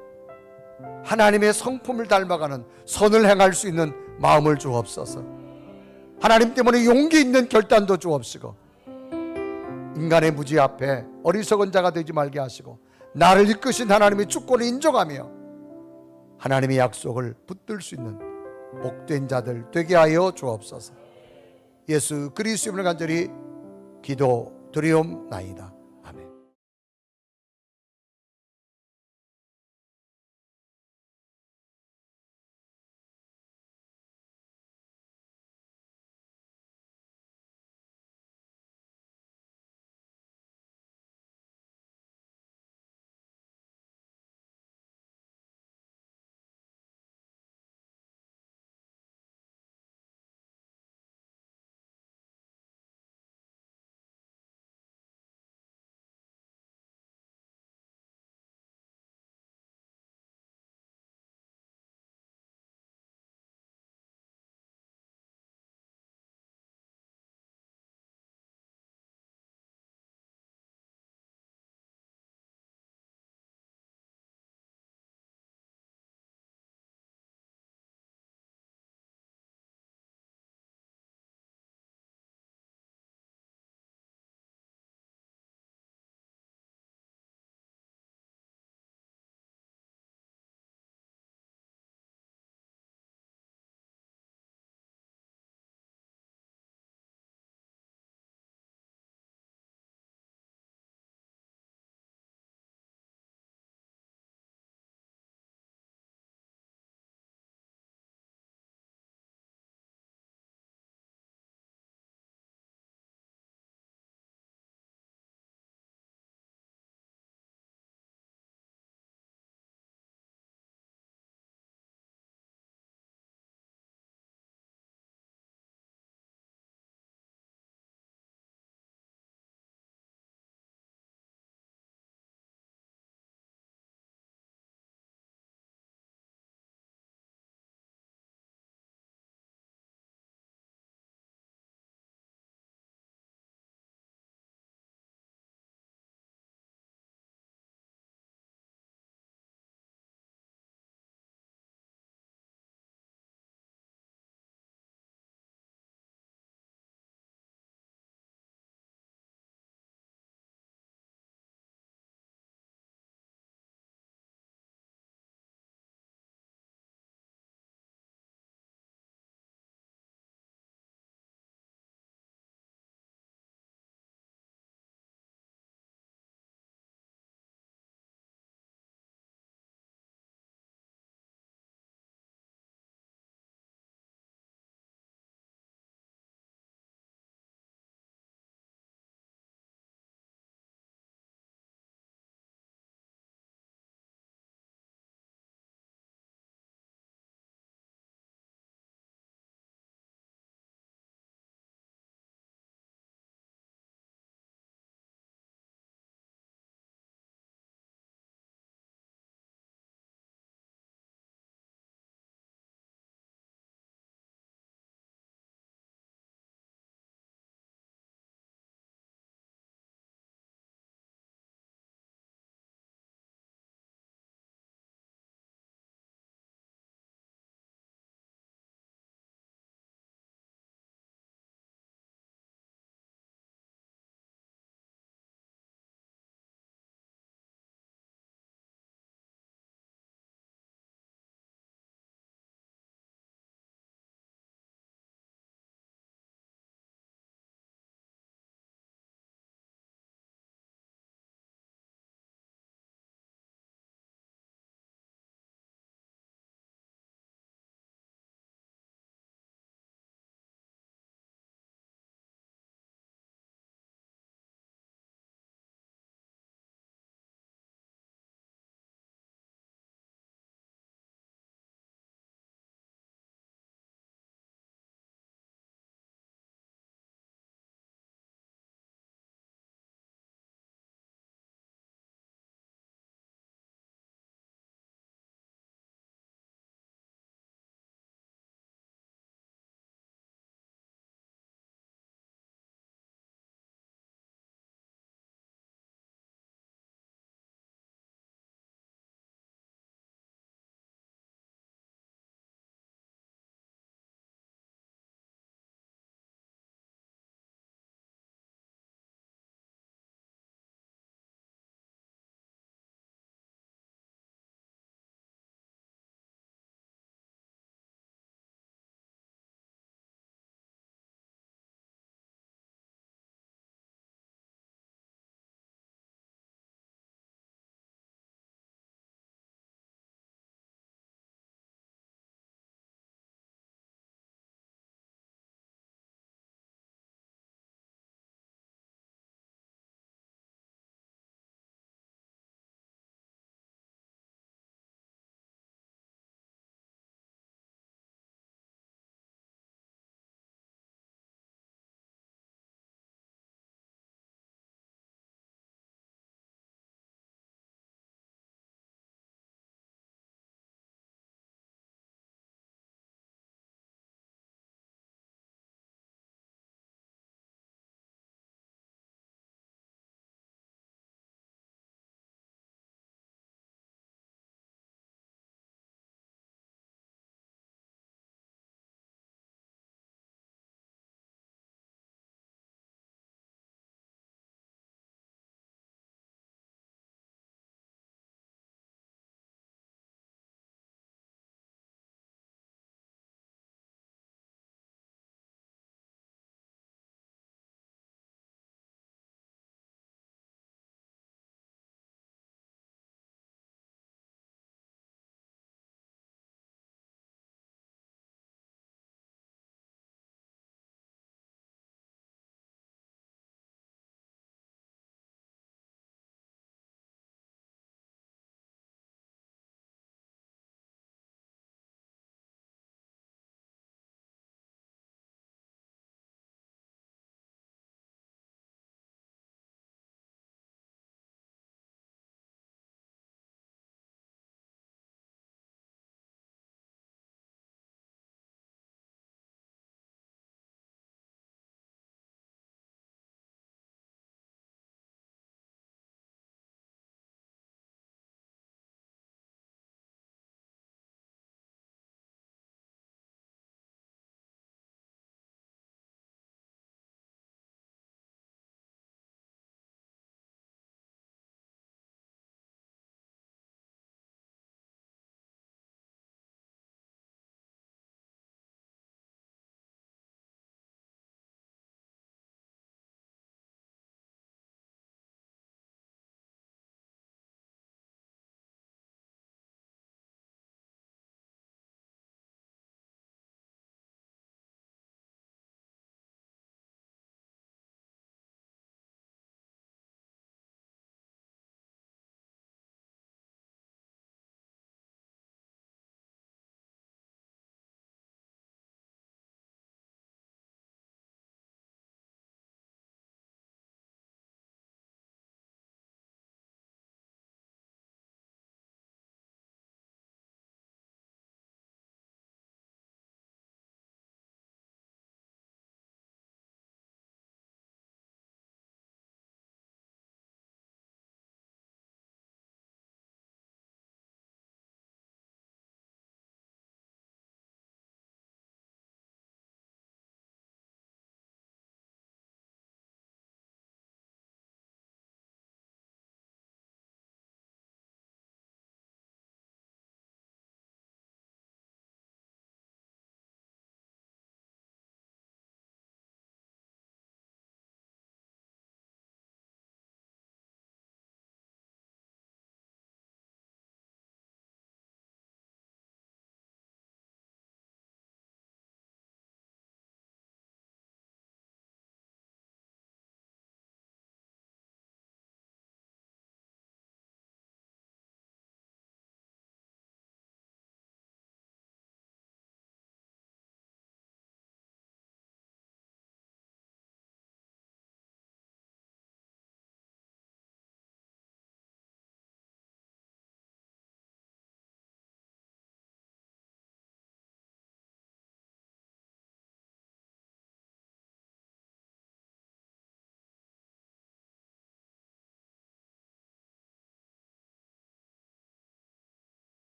하나님의 성품을 닮아가는 선을 행할 수 있는 마음을 주옵소서. 하나님 때문에 용기 있는 결단도 주옵시고 인간의 무지 앞에 어리석은 자가 되지 말게 하시고 나를 이끄신 하나님의 주권을 인정하며 하나님의 약속을 붙들 수 있는 복된 자들 되게 하여 주옵소서. 예수 그리스도의 이름으로 간절히 기도드리옵나이다.